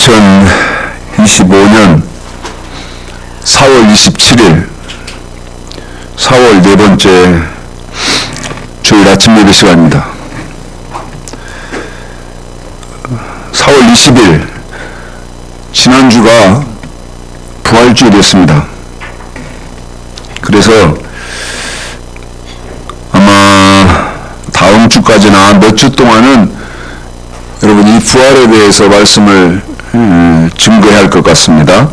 2025년 4월 27일 4월 네 번째 주일 아침 예배 시간입니다. 4월 20일 지난주가 부활주일이었습니다. 그래서 아마 다음 주까지나 몇 주 동안은 여러분 이 부활에 대해서 말씀을 증거해야 할 것 같습니다.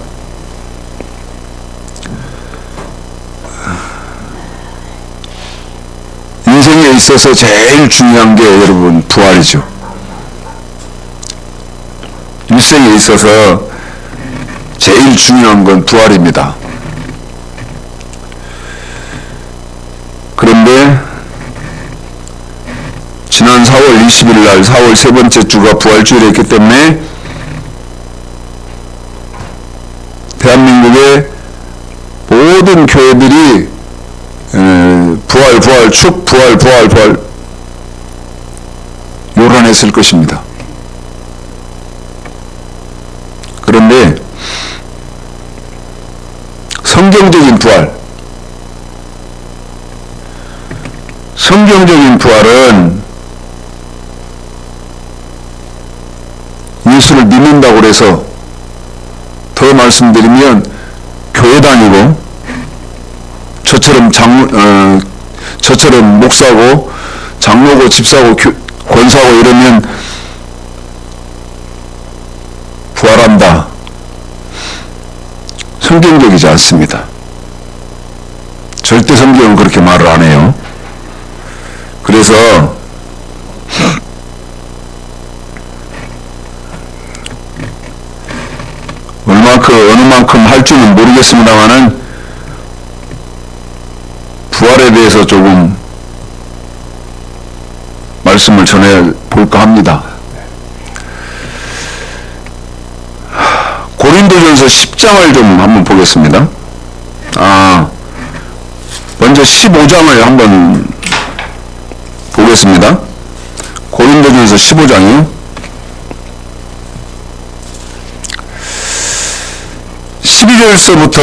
인생에 있어서 제일 중요한 게 여러분 부활이죠. 일생에 있어서 제일 중요한 건 부활입니다. 그런데 지난 4월 20일 날 4월 세 번째 주가 부활주일이었기 때문에 대한민국의 모든 교회들이 부활 축 부활 요란했을 것입니다. 그런데 성경적인 부활은 예수를 믿는다고 해서 더 말씀드리면 교회 다니고 저처럼 목사고 장로고 집사고 권사고 이러면 부활한다. 성경적이지 않습니다. 절대 성경은 그렇게 말을 안 해요. 그래서 어느 만큼 할 줄은 모르겠습니다만은 부활에 대해서 조금 말씀을 전해볼까 합니다. 고린도전서 10장을 좀 한번 보겠습니다. 먼저 15장을 한번 보겠습니다. 고린도전서 15장이요. 12절서부터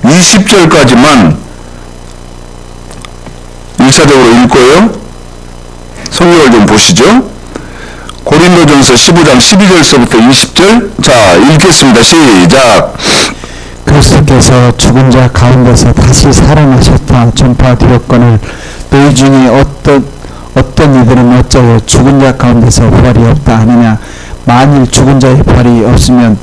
20절까지만 일차적으로 읽고요. 성경을 좀 보시죠. 고린도전서 15장 12절서부터 20절. 자, 읽겠습니다. 시작. 그리스도께서 죽은 자 가운데서 다시 살아나셨다 전파드렸거늘 너희 중에 어떤 이들은 어쩌고 죽은 자 가운데서 부활이 없다 하느냐. 만일 죽은 자의 부활이 없으면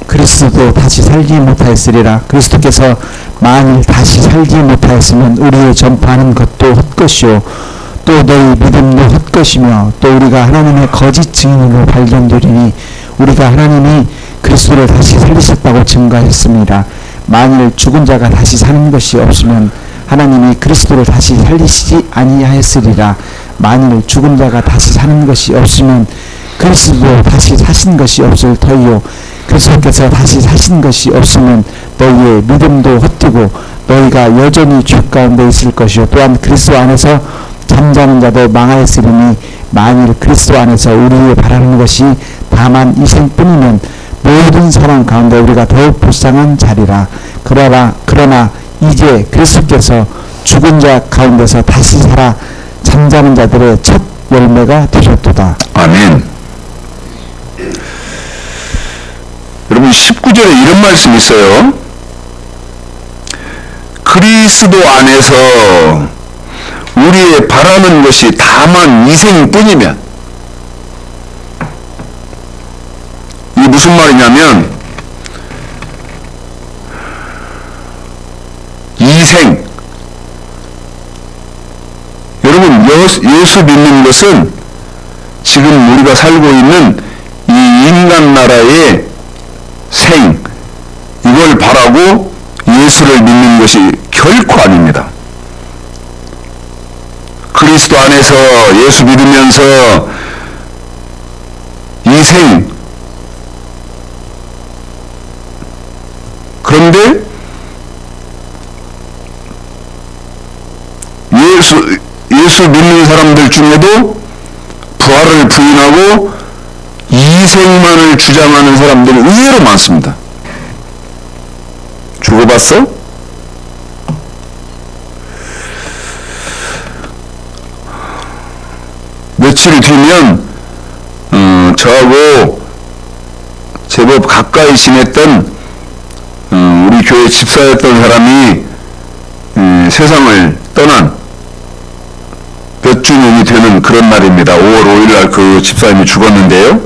그리스도도 다시 살지 못하였으리라. 그리스도께서 만일 다시 살지 못하였으면 우리의 전파하는 것도 헛것이요 또 너희 믿음도 헛것이며 또 우리가 하나님의 거짓 증인으로 발견되리니 우리가 하나님이 그리스도를 다시 살리셨다고 증거하였습니다. 만일 죽은 자가 다시 사는 것이 없으면 하나님이 그리스도를 다시 살리시지 아니하였으리라. 만일 죽은 자가 다시 사는 것이 없으면 그리스도도 다시 사신 것이 없을 터이요 그리스도께서 다시 사신 것이 없으면 너희의 믿음도 헛되고 너희가 여전히 죄 가운데 있을 것이요 또한 그리스도 안에서 잠자는 자도 망하였으리니 만일 그리스도 안에서 우리의 바라는 것이 다만 이생뿐이면 모든 사람 가운데 우리가 더욱 불쌍한 자리라. 그러나 이제 그리스도께서 죽은 자 가운데서 다시 살아 잠자는 자들의 첫 열매가 되셨도다. 아멘. 여러분 19절에 이런 말씀이 있어요. 그리스도 안에서 우리의 바라는 것이 다만 이생뿐이면, 이게 무슨 말이냐면 이생, 여러분 예수 믿는 것은 지금 우리가 살고 있는 이 인간 나라의 생, 이걸 바라고 예수를 믿는 것이 결코 아닙니다. 그리스도 안에서 예수 믿으면서 이 생, 그런데 예수 믿는 사람들 중에도 부활을 부인하고 이생만을 주장하는 사람들이 의외로 많습니다. 죽어봤어? 며칠 뒤면 저하고 제법 가까이 지냈던 우리 교회 집사였던 사람이 세상을 떠난 몇 주년이 되는 그런 날입니다. 5월 5일 날 그 집사님이 죽었는데요.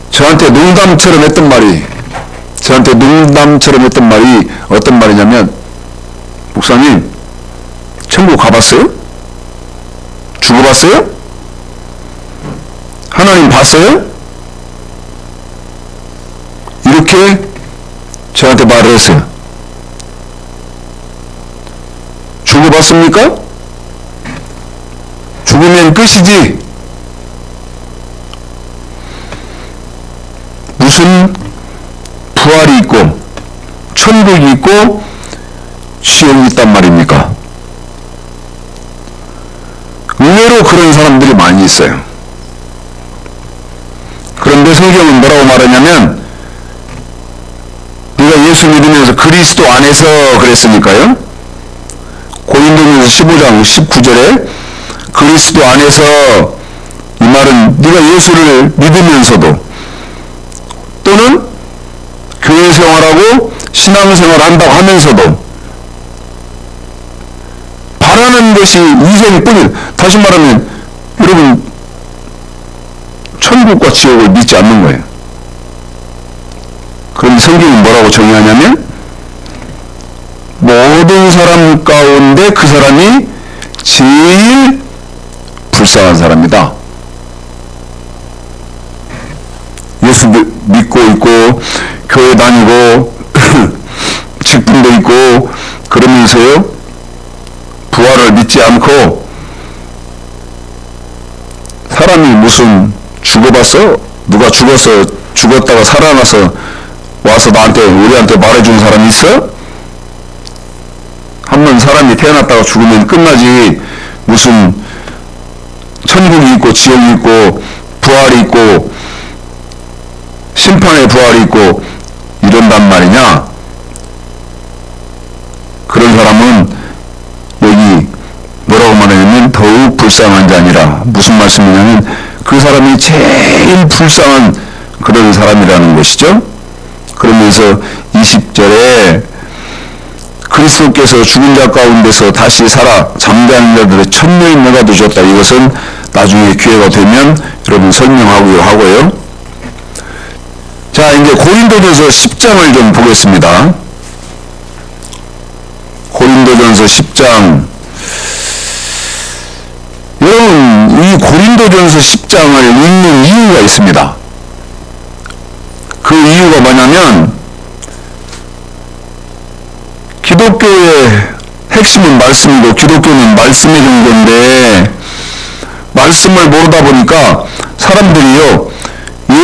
저한테 농담처럼 했던 말이 어떤 말이냐면, 목사님 천국 가봤어요? 죽어봤어요? 하나님 봤어요? 이렇게 저한테 말을 했어요. 죽어봤습니까? 죽으면 끝이지. 무슨 부활이 있고 천국이 있고 지옥이 있단 말입니까? 의외로 그런 사람들이 많이 있어요. 그런데 성경은 뭐라고 말하냐면, 네가 예수 믿으면서 그리스도 안에서 그랬으니까요. 고린도전서 15장 19절에 그리스도 안에서, 이 말은 네가 예수를 믿으면서도 또는 교회 생활하고 신앙생활 한다고 하면서도 바라는 것이 이생뿐이에요. 다시 말하면 여러분, 천국과 지옥을 믿지 않는 거예요. 그런데 성경은 뭐라고 정의하냐면, 모든 사람 가운데 그 사람이 제일 불쌍한 사람이다. 예수 믿고 있고 교회 다니고 직분도 있고 그러면서요, 부활을 믿지 않고, 사람이 무슨 죽어봤어? 누가 죽었다가 살아나서 와서 우리한테 말해주는 사람이 있어? 한번 사람이 태어났다가 죽으면 끝나지, 무슨 천국이 있고 지옥이 있고 부활이 있고 심판의 부활이 있고 이런단 말이냐? 그런 사람은 여기 뭐라고 말하냐면 더욱 불쌍한 자니라. 무슨 말씀이냐면 그 사람이 제일 불쌍한 그런 사람이라는 것이죠. 그러면서 20절에 그리스도께서 죽은 자 가운데서 다시 살아 잠자는 자들의 천명의 내가 되셨다. 이것은 나중에 기회가 되면 여러분 설명하고요. 자, 이제 고린도전서 10장을 좀 보겠습니다. 고린도전서 10장. 여러분, 이 고린도전서 10장을 읽는 이유가 있습니다. 그 이유가 뭐냐면, 기독교의 핵심은 말씀이고 기독교는 말씀의 종교인데, 말씀을 모르다 보니까 사람들이요,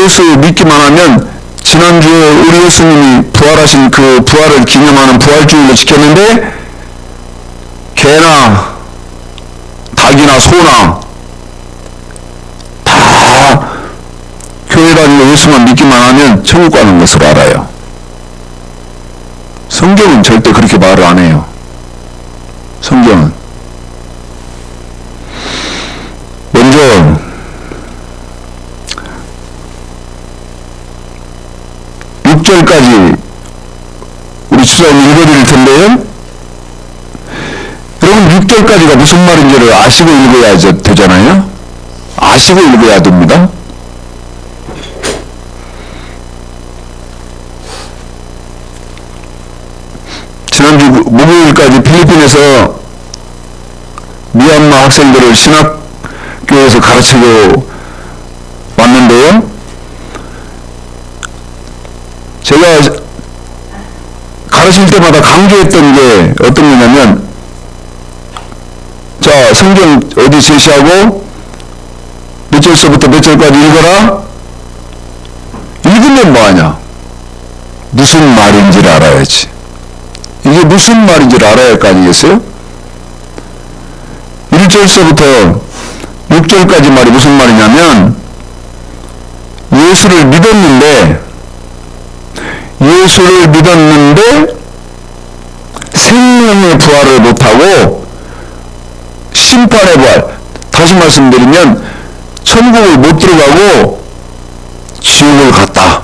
예수 믿기만 하면, 지난주에 우리 예수님이 부활하신 그 부활을 기념하는 부활주일을 지켰는데, 개나 닭이나 소나 다 교회 다니고 예수만 믿기만 하면 천국 가는 것을 알아요. 성경은 절대 그렇게 말을 안 해요. 성경은 먼저 (6절까지) 우리 집사님 읽어드릴 텐데요. 여러분, 6절까지가 무슨 말인지를 아시고 읽어야 되잖아요. 아시고 읽어야 됩니다. 지난주 목요일까지 필리핀에서 미얀마 학생들을 신학교에서 가르치고 왔는데요. 제가 가르칠 때마다 강조했던 게 어떤 거냐면, 자, 성경 어디 제시하고 몇 절서부터 몇 절까지 읽어라. 읽으면 뭐하냐? 무슨 말인지를 알아야지. 이게 무슨 말인지를 알아야 할 거 아니겠어요? 1절서부터 6절까지 말이 무슨 말이냐면 예수를 믿었는데 생명의 부활을 못하고 심판의 부활, 다시 말씀드리면 천국을 못 들어가고 지옥을 갔다.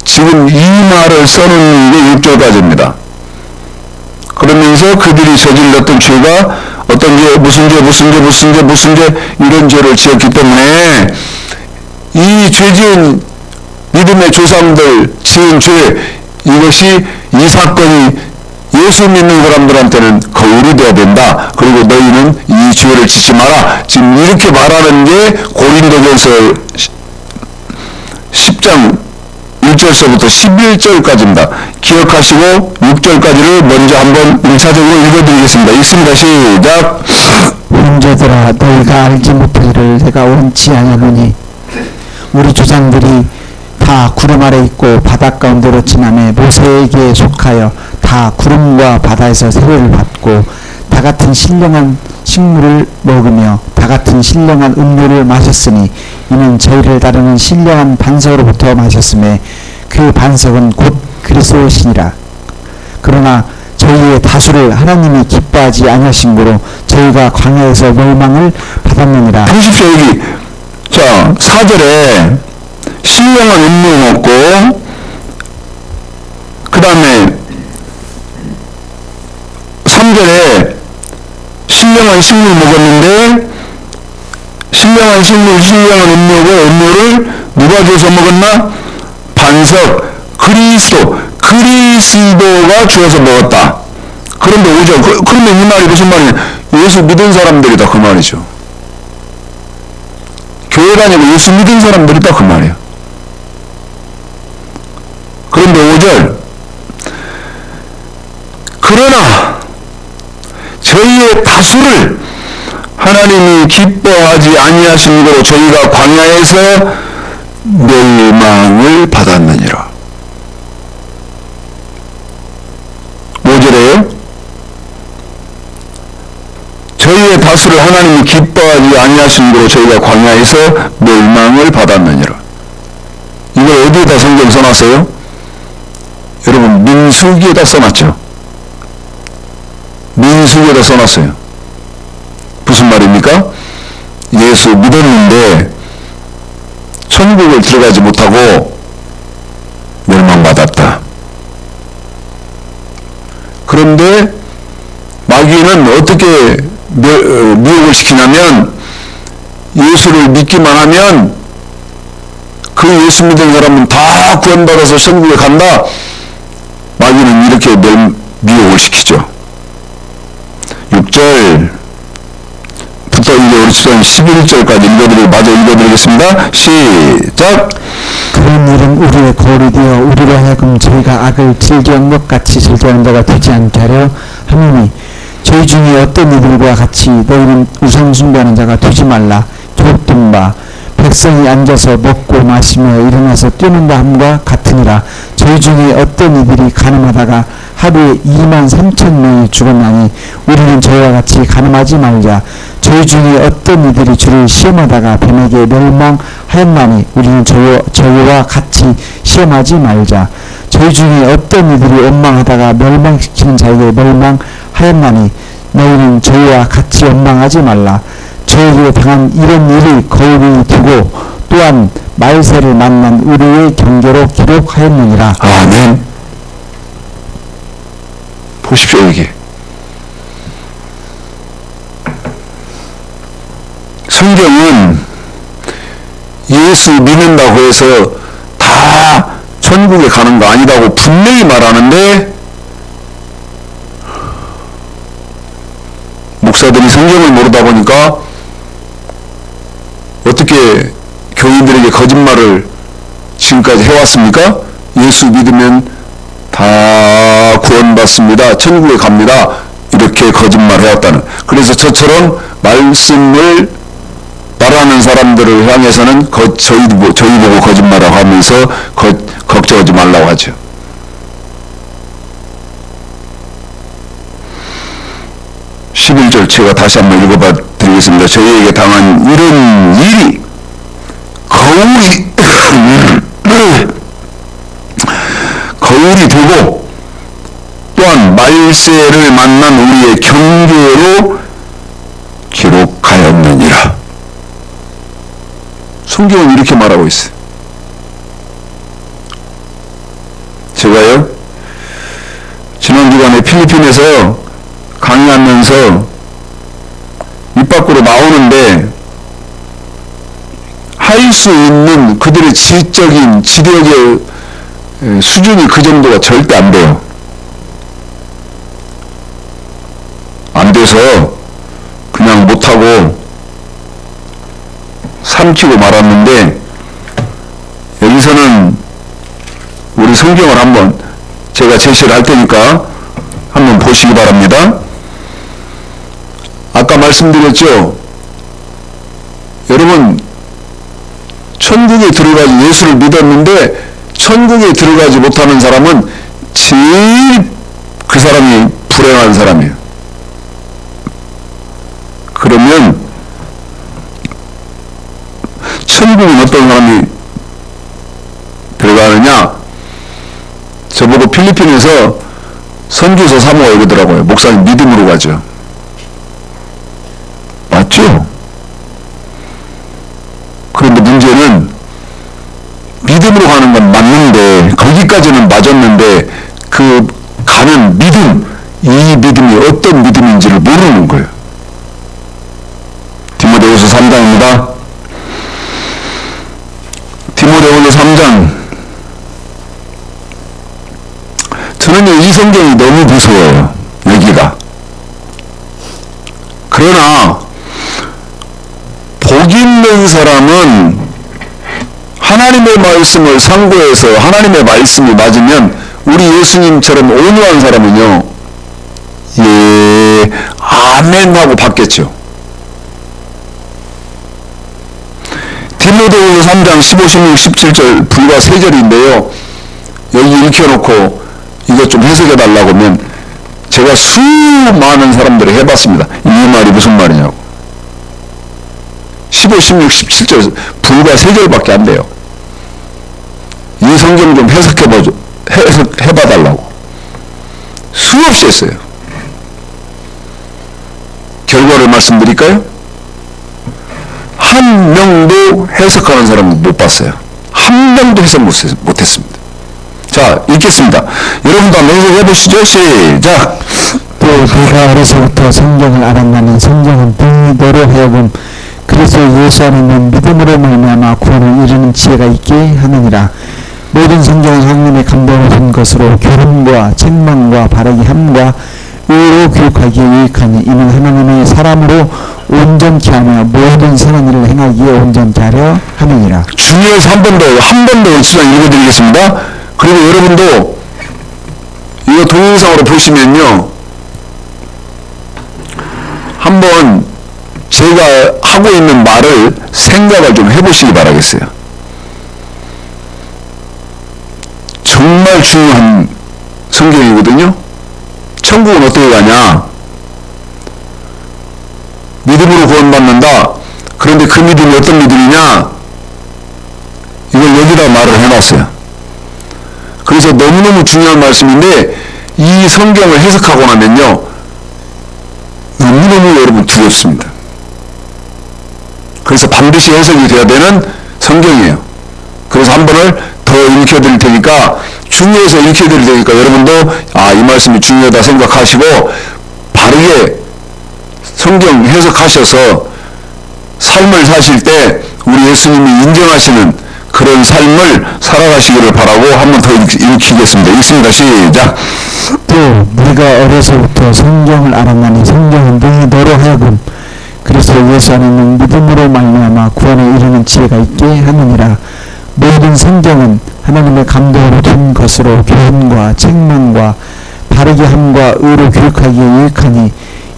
지금 이 말을 써놓는 게 6절까지입니다. 그러면서 그들이 저질렀던 죄가 어떤 죄, 무슨 죄 이런 죄를 지었기 때문에 이 죄지은 믿음의 조상들 지은 죄, 이것이 이 사건이 예수 믿는 사람들한테는 거울이 되어야 된다. 그리고 너희는 이 죄를 짓지 마라. 지금 이렇게 말하는 게 고린도전서 10장 1절서부터 11절까지입니다. 기억하시고 6절까지를 먼저 한번 1차적으로 읽어드리겠습니다. 읽습니다. 시작. 형제들아, 너희가 알지 못하기를 내가 원치 아니하노니 우리 조상들이 다 구름 아래 있고 바다 가운데로 지나매 모세에게 속하여 다 구름과 바다에서 세례를 받고 다 같은 신령한 식물을 먹으며 다 같은 신령한 음료를 마셨으니 이는 저희를 다루는 신령한 반석으로부터 마셨음에 그 반석은 곧 그리스도시니라. 그러나 저희의 다수를 하나님이 기뻐하지 아니하신 고로 저희가 광야에서 멸망을 받았느니라. 보십시오. 여기 자 4절에 신령한 음료 먹고 그 다음에 3절에 신령한 식물 먹었는데 신령한 식물, 신령한 음료를 누가 줘서 먹었나? 반석, 그리스도가 주어서 먹었다. 그런데 오죠. 그런데 이 말이 무슨 말이냐? 예수 믿은 사람들이다 그 말이죠. 교회가 아니고 예수 믿은 사람들이다 그 말이에요. 그런데 5절 그러나 저희의 다수를 하나님이 기뻐하지 아니하신 거로 저희가 광야에서 멸망을 받았느니라. 5절에요. 저희의 다수를 하나님이 기뻐하지 아니하신 거로 저희가 광야에서 멸망을 받았느니라. 이걸 어디에다 성경 써놨어요? 여러분 민수기에다 써놨죠. 민수기에다 써놨어요. 무슨 말입니까? 예수 믿었는데 천국을 들어가지 못하고 멸망받았다. 그런데 마귀는 어떻게 미혹을 시키냐면 예수를 믿기만 하면 그 예수 믿은 사람은 다 구원받아서 천국에 간다. 마귀는 이렇게 미혹을 시키죠. 6절부터 이제 우리 주장 11절까지 읽어드리겠습니다. 시작. 그런 일은 우리의 거울이 되어 우리로 하여금 저희가 악을 즐겨한 것 같이 즐겨하는 자가 되지 않게 하려 하느니 저희 중에 어떤 이들과 같이 너희는 우상 숭배하는 자가 되지 말라. 기록된 바 백성이 앉아서 먹고 마시며 일어나서 뛰는다 함과 같으니라. 저희 중에 어떤 이들이 가늠하다가 하루에 23,000명이 죽었나니 우리는 저희와 같이 가늠하지 말자. 저희 중에 어떤 이들이 주를 시험하다가 뱀에게 멸망하였나니 우리는 저희와 같이 시험하지 말자. 저희 중에 어떤 이들이 원망하다가 멸망시키는 자에게 멸망하였나니 너희는 저희와 같이 원망하지 말라. 저에게 당한 이런 일을 거울이 두고 또한 말세를 만난 우리의 경계로 기록하였느니라. 아멘. 보십시오. 여기 성경은 예수 믿는다고 해서 다 천국에 가는 거 아니라고 분명히 말하는데 목사들이 성경을 모르다 보니까 어떻게 교인들에게 거짓말을 지금까지 해왔습니까? 예수 믿으면 다 구원받습니다. 천국에 갑니다. 이렇게 거짓말해왔다는. 그래서 저처럼 말씀을 말하는 사람들을 향해서는 저희 보고 거짓말하고 하면서 걱정하지 말라고 하죠. 11절 제가 다시 한번 읽어봐 드리겠습니다. 저희에게 당한 이런 일이 거울이 되고 또한 말세를 만난 우리의 경계로 기록하였느니라. 성경은 이렇게 말하고 있어요. 제가요, 지난 주간에 필리핀에서 강의하면서 입 밖으로 나오는데 할 수 있는 그들의 지적인 지력의 수준이 그 정도가 절대 안 돼요. 안 돼서 그냥 못하고 삼키고 말았는데, 여기서는 우리 성경을 한번 제가 제시를 할 테니까 한번 보시기 바랍니다. 아까 말씀드렸죠? 여러분, 천국에 들어가지, 예수를 믿었는데 천국에 들어가지 못하는 사람은 제일 그 사람이 불행한 사람이에요. 그러면 천국은 어떤 사람이 들어가느냐? 저보고 필리핀에서 선교사 사모가 이러더라고요. 목사님 믿음으로 가죠. 맞죠? 그런데 문제는 믿음으로 가는 건 맞는데, 거기까지는 맞았는데 그 가는 믿음, 이 믿음이 어떤 믿음인지를 모르는 거예요. 디모데후서 3장입니다. 디모데후서 3장. 저는요, 이 성경이 너무 무서워요. 여기가. 그러나 복 있는 사람은 하나님의 말씀을 상고해서 하나님의 말씀이 맞으면, 우리 예수님처럼 온유한 사람은요, 예, 아멘 하고 받겠죠. 디모데후서 3장 15, 16, 17절 불과 3절인데요. 여기 읽혀놓고 이것 좀 해석해 달라고 하면 제가 수많은 사람들을 해봤습니다. 이 말이 무슨 말이냐고. 15, 16, 17절 불과 3절밖에 안 돼요. 이 성경 좀 해봐달라고 수없이 했어요. 결과를 말씀드릴까요? 한 명도 해석하는 사람은 못 봤어요. 한 명도 해석 못했습니다. 자, 읽겠습니다. 여러분도 한번 해석해 보시죠. 시작. 또 내가 어려서부터 성경을 알았나니 성경은 너로 하여금 그리스도 예수 안에 있는 믿음으로 말미암아 구원을 이루는 지혜가 있게 하느니라. 모든 성경은 하나님의 감동을 준 것으로 교훈과 책망과 바르게 함과 의로 교육하기에 유익하니 이는 하나님의 사람으로 온전케 하며 모든 선한 일을 행하기에 온전케 하려 함이니라. 중요해서 한 번 더 시간 읽어드리겠습니다. 그리고 여러분도 이거 동영상으로 보시면요, 한번 제가 하고 있는 말을 생각을 좀 해보시기 바라겠어요. 정말 중요한 성경이거든요. 천국은 어떻게 가냐? 믿음으로 구원받는다. 그런데 그 믿음이 어떤 믿음이냐? 이걸 여기다 말을 해놨어요. 그래서 너무너무 중요한 말씀인데, 이 성경을 해석하고 나면요, 너무너무 여러분 두렵습니다. 그래서 반드시 해석이 돼야 되는 성경이에요. 그래서 한 번을 더 읽혀드릴 테니까, 중요해서 읽혀드릴 테니까 여러분도 이 말씀이 중요하다 생각하시고 바르게 성경 해석하셔서 삶을 사실 때 우리 예수님이 인정하시는 그런 삶을 살아가시기를 바라고 한 번 더 읽히겠습니다. 읽습니다. 시작. 또 네가 어려서부터 성경을 알았나니 성경은 너로 하여금 그리스도 예수 안에 있는 믿음으로 말미암아 구원을 이루는 지혜가 있게 하느니라. 모든 성경은 하나님의 감동으로 준 것으로 교훈과 책망과 바르게 함과 의로 교육하기에 유익하니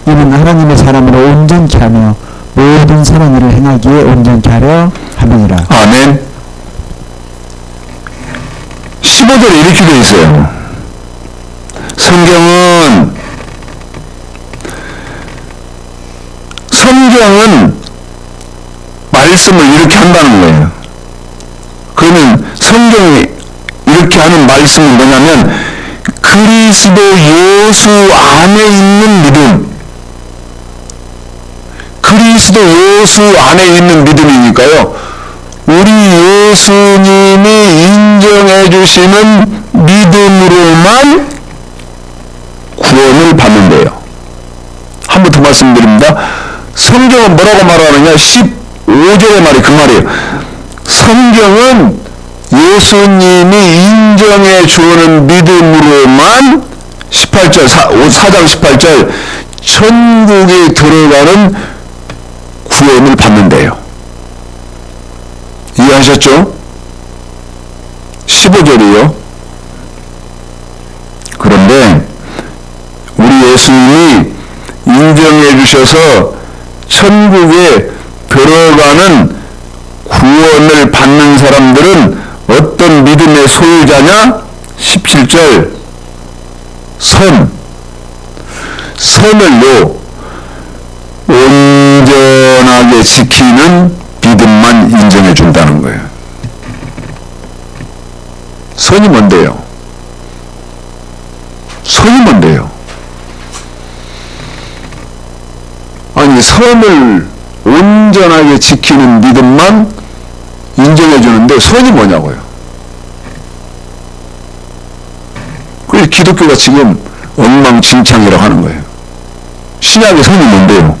이는 하나님의 사람으로 온전케 하며 모든 선한 일을 행하기에 온전케 하려 함이니라. 아멘. 15절에 이렇게 되어 있어요. 성경은 말씀을 이렇게 한다는 거예요. 그러면 성경이 이렇게 하는 말씀은 뭐냐면 그리스도 예수 안에 있는 믿음, 그리스도 예수 안에 있는 믿음이니까요. 우리 예수님이 인정해 주시는 믿음으로만 구원을 받는데요. 한 번 더 말씀드립니다. 성경은 뭐라고 말하느냐? 15절의 말이 그 말이에요. 성경은 예수님이 인정해 주는 믿음으로만 18절, 4장 18절 천국에 들어가는 구원을 받는데요. 이해하셨죠? 15절이요. 그런데 우리 예수님이 인정해 주셔서 천국에 들어가는 구원을 받는 사람들은 어떤 믿음의 소유자냐? 17절 선을요 온전하게 지키는 믿음만 인정해 준다는 거예요. 선이 뭔데요? 선이 뭔데요? 아니 선을 온전하게 지키는 믿음만 인정해 주는데 선이 뭐냐고요? 그래서 기독교가 지금 엉망진창이라고 하는 거예요. 신약의 선이 뭔데요?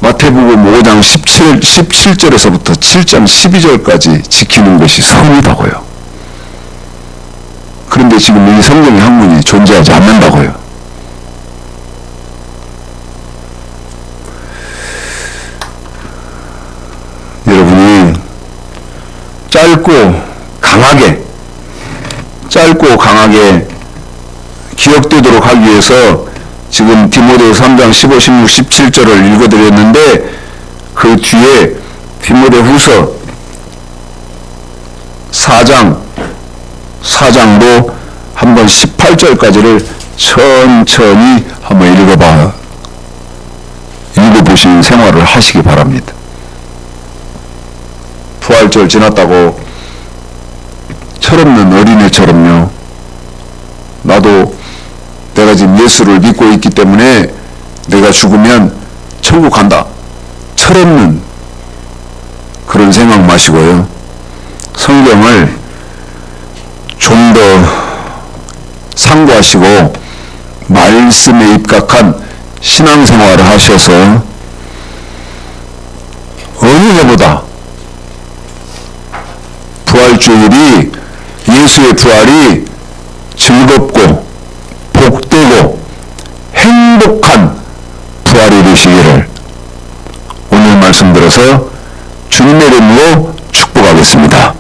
마태복음 5장 17절에서부터 7장 12절까지 지키는 것이 선이다고요. 그런데 지금 이 성경의 학문이 존재하지 않는다고요. 여러분이 짧고 강하게 기억되도록 하기 위해서 지금 디모데후서 3장 15, 16, 17절을 읽어드렸는데 그 뒤에 디모데후서 4장도 한번 18절까지를 천천히 한번 읽어보시는 생활을 하시기 바랍니다. 부활절 지났다고 철없는 어린애처럼요. 나도 내가 지금 예수를 믿고 있기 때문에 내가 죽으면 천국 간다. 철없는 그런 생각 마시고요. 성경을 좀 더 상고하시고 말씀에 입각한 신앙생활을 하셔서 어느 해보다 부활주일이 예수의 부활이 즐겁고 복되고 행복한 부활이 되시기를 오늘 말씀 들어서 주님의 이름으로 축복하겠습니다.